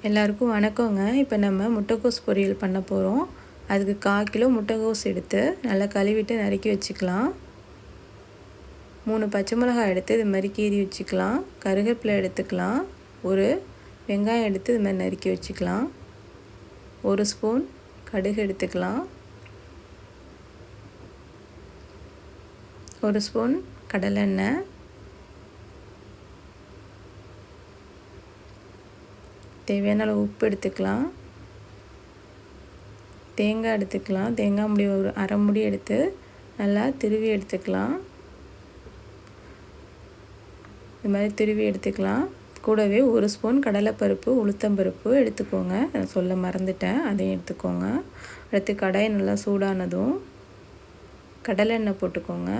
எல்லாருக்கும் வணக்கங்க. இப்போ நம்ம முட்டைக்கோஸ் பொரியல் பண்ண போகிறோம். அதுக்கு 1/4 கிலோ முட்டைக்கோஸ் எடுத்து நல்லா கழுவிட்டு நறுக்கி வச்சுக்கலாம். 3 பச்சை மிளகாய் எடுத்து இது மாதிரி கீறி வச்சுக்கலாம். கருவேப்பிலை எடுத்துக்கலாம். ஒரு வெங்காயம் எடுத்து இது மாதிரி நறுக்கி வச்சுக்கலாம். 1 ஸ்பூன் கடுகு எடுத்துக்கலாம். 1 ஸ்பூன் கடலெண்ணெய், தேவையான அளவு உப்பு எடுத்துக்கலாம். தேங்காய் எடுத்துக்கலாம். தேங்காய் முடி ஒரு அரை முடி எடுத்து நல்லா திருவி எடுத்துக்கலாம். இது மாதிரி திருவி எடுத்துக்கலாம். கூடவே 1 ஸ்பூன் கடலைப்பருப்பு, உளுத்தம்பருப்பு எடுத்துக்கோங்க. நான் சொல்ல மறந்துட்டேன், அதையும் எடுத்துக்கோங்க. அடுத்து கடாய் நல்லா சூடானதும் கடலெண்ணெய் போட்டுக்கோங்க.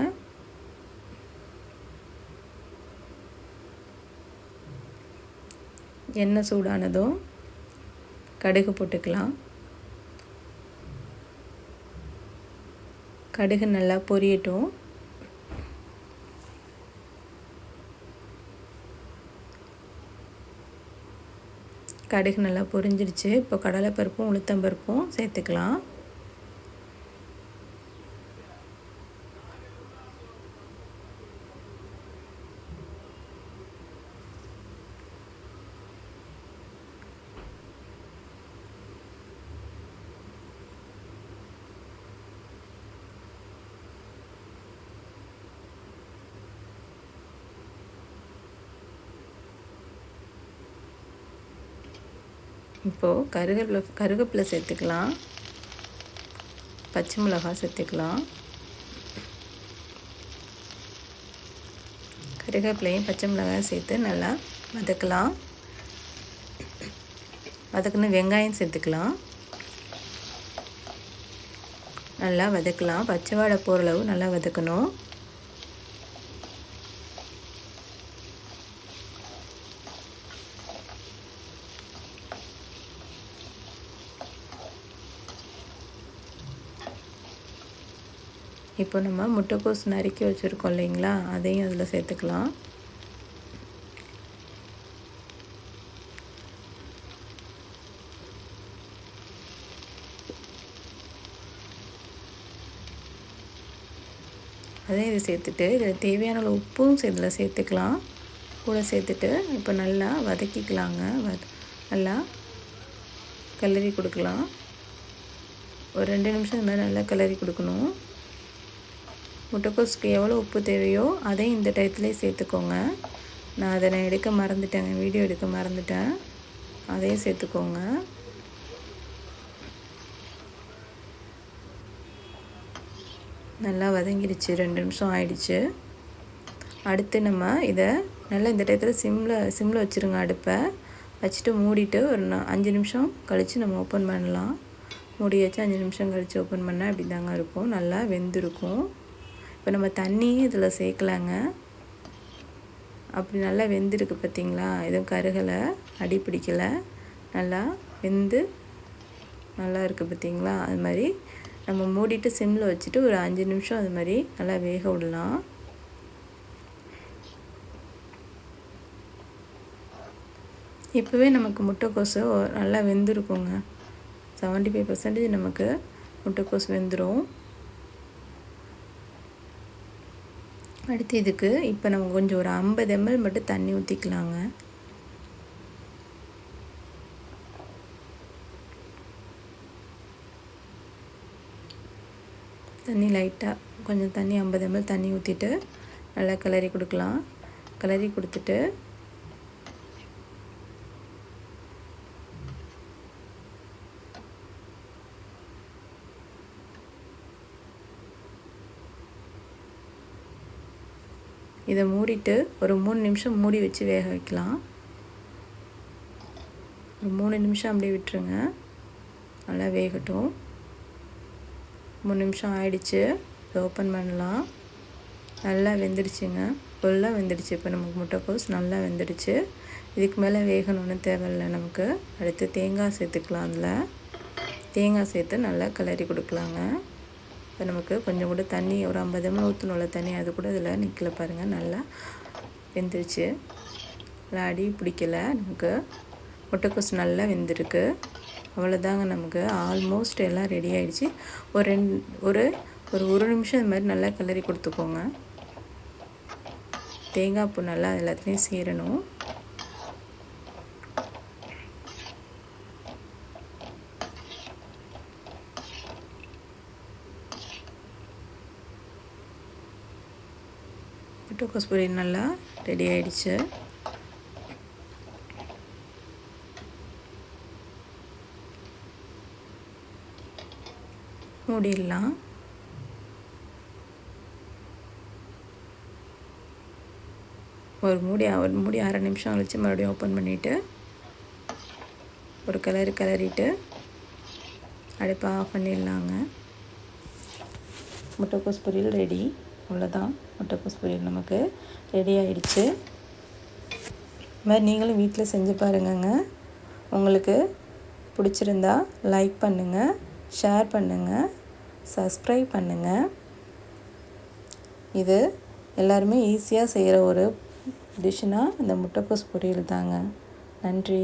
எண்ணெய் சூடானதும் கடுகு போட்டுக்கலாம். கடுகு நல்லா பொரியட்டும். கடுகு நல்லா பொரிஞ்சிடுச்சு. இப்போ கடலைப்பருப்பும் உளுத்தம்பருப்பும் சேர்த்துக்கலாம். இப்போது கருவேப்பிலை சேர்த்துக்கலாம். பச்சை மிளகாய் சேர்த்துக்கலாம். கருவேப்பிலையும் பச்சை மிளகாயும் சேர்த்து நல்லா வதக்கலாம். வதக்குன்னு வெங்காயம் சேர்த்துக்கலாம். நல்லா வதக்கலாம். பச்சை வாடை போகிற அளவு நல்லா வதக்கணும். இப்போ நம்ம முட்டைக்கோஸ் நறுக்கி வச்சுருக்கோம் இல்லைங்களா, அதையும் அதில் சேர்த்துக்கலாம். அதையும் இது சேர்த்துட்டு இதில் தேவையான அளவு உப்பும் இதில் சேர்த்துக்கலாம். கூட சேர்த்துட்டு இப்போ நல்லா வதக்கிக்கலாங்க. நல்லா கிளறி கொடுக்கலாம். ஒரு 2 நிமிஷம் இந்த மாதிரி நல்லா கிளறி கொடுக்கணும். முட்டைக்கோஸுக்கு எவ்வளோ உப்பு தேவையோ அதையும் இந்த டயத்துலேயே சேர்த்துக்கோங்க. நான் எடுக்க மறந்துட்டேங்க, வீடியோ எடுக்க மறந்துட்டேன். அதையும் சேர்த்துக்கோங்க. நல்லா வதங்கிடுச்சு. 2 நிமிஷம் ஆயிடுச்சு. அடுத்து நம்ம இதை நல்லா இந்த டயத்தில் சிம்மில் வச்சுருங்க. அடுப்பை வச்சுட்டு மூடிட்டு ஒரு 5 நிமிஷம் கழித்து நம்ம ஓப்பன் பண்ணலாம். மூடி வச்சு 5 நிமிஷம் கழித்து ஓப்பன் பண்ணால் இப்படி தாங்க இருக்கும். நல்லா வெந்திருக்கும். இப்போ நம்ம தண்ணியும் இதில் சேர்க்கலாங்க. அப்படி நல்லா வெந்திருக்கு பார்த்திங்களா. எதுவும் கருகலை, அடி பிடிக்கலை, நல்லா வெந்து நல்லா இருக்குது பார்த்திங்களா. அது மாதிரி நம்ம மூடிட்டு சிம்மில் வச்சுட்டு ஒரு 5 நிமிஷம் அது மாதிரி நல்லா வேக விடலாம். இப்போவே நமக்கு முட்டைக்கோஸு நல்லா வெந்திருக்குங்க. 75% நமக்கு முட்டைக்கோஸ் வெந்துடும். அடுத்து இதுக்கு இப்போ நம்ம கொஞ்சம் ஒரு 50 ml மட்டும் தண்ணி ஊற்றிக்கலாங்க. தண்ணி லைட்டாக கொஞ்சம் தண்ணி 50 ml தண்ணி ஊற்றிட்டு நல்லா கிளறி கொடுக்கலாம். கிளறி கொடுத்துட்டு இதை மூடிட்டு ஒரு 3 நிமிஷம் மூடி வச்சு வேக வைக்கலாம். ஒரு 3 நிமிஷம் அப்படியே விட்டுருங்க. நல்லா வேகட்டும். 3 நிமிஷம் ஆயிடுச்சு. ஓப்பன் பண்ணலாம். நல்லா வெந்துடுச்சுங்க. ஃபுல்லாக வெந்துடுச்சு. இப்போ நமக்கு முட்டைக்கோஸ் நல்லா வெந்துடுச்சு. இதுக்கு மேலே வேகணும்னு தேவையில்லை நமக்கு. அடுத்து தேங்காய் சேர்த்துக்கலாம். அதில் தேங்காய் சேர்த்து நல்லா கிளறி கொடுக்கலாங்க. இப்போ நமக்கு கொஞ்சம் கூட தண்ணி ஒரு 50 ml ஊற்றணுள்ள தண்ணி அது கூட இதில் நிற்கல பாருங்கள். நல்லா வெந்துருச்சு. நல்லா அடி பிடிக்கலை நமக்கு. முட்டைக்கோஸ் நல்லா வெந்திருக்கு. அவ்வளோதாங்க, நமக்கு ஆல்மோஸ்ட் எல்லாம் ரெடி ஆகிடுச்சு. ஒரு நிமிஷம் இது மாதிரி நல்லா கிளறி கொடுத்துக்கோங்க. தேங்காய் பூ நல்லா எல்லாத்துலேயும் சேரணும். முட்டைக்கோஸ் பொரியல் நல்லா ரெடி ஆகிடுச்சு. மூடிடலாம். ஒரு மூடி அரை நிமிஷம் கழிச்சு மறுபடியும் ஓப்பன் பண்ணிவிட்டு ஒரு கிளறிட்டு அடுப்பை ஆஃப் பண்ணிடலாங்க. முட்டைக்கோஸ் பொரியல் ரெடி. அவ்வளோதான், முட்டைக்கோஸ் பொரியல் நமக்கு ரெடி ஆகிடுச்சு. இது மாதிரி நீங்களும் வீட்டில் செஞ்சு பாருங்கங்க. உங்களுக்கு பிடிச்சிருந்தா லைக் பண்ணுங்கள், ஷேர் பண்ணுங்கள், சப்ஸ்கிரைப் பண்ணுங்கள். இது எல்லாருமே ஈஸியாக செய்கிற ஒரு டிஷ்ஷுனால் இந்த முட்டைக்கோஸ் பொரியல் தாங்க. நன்றி.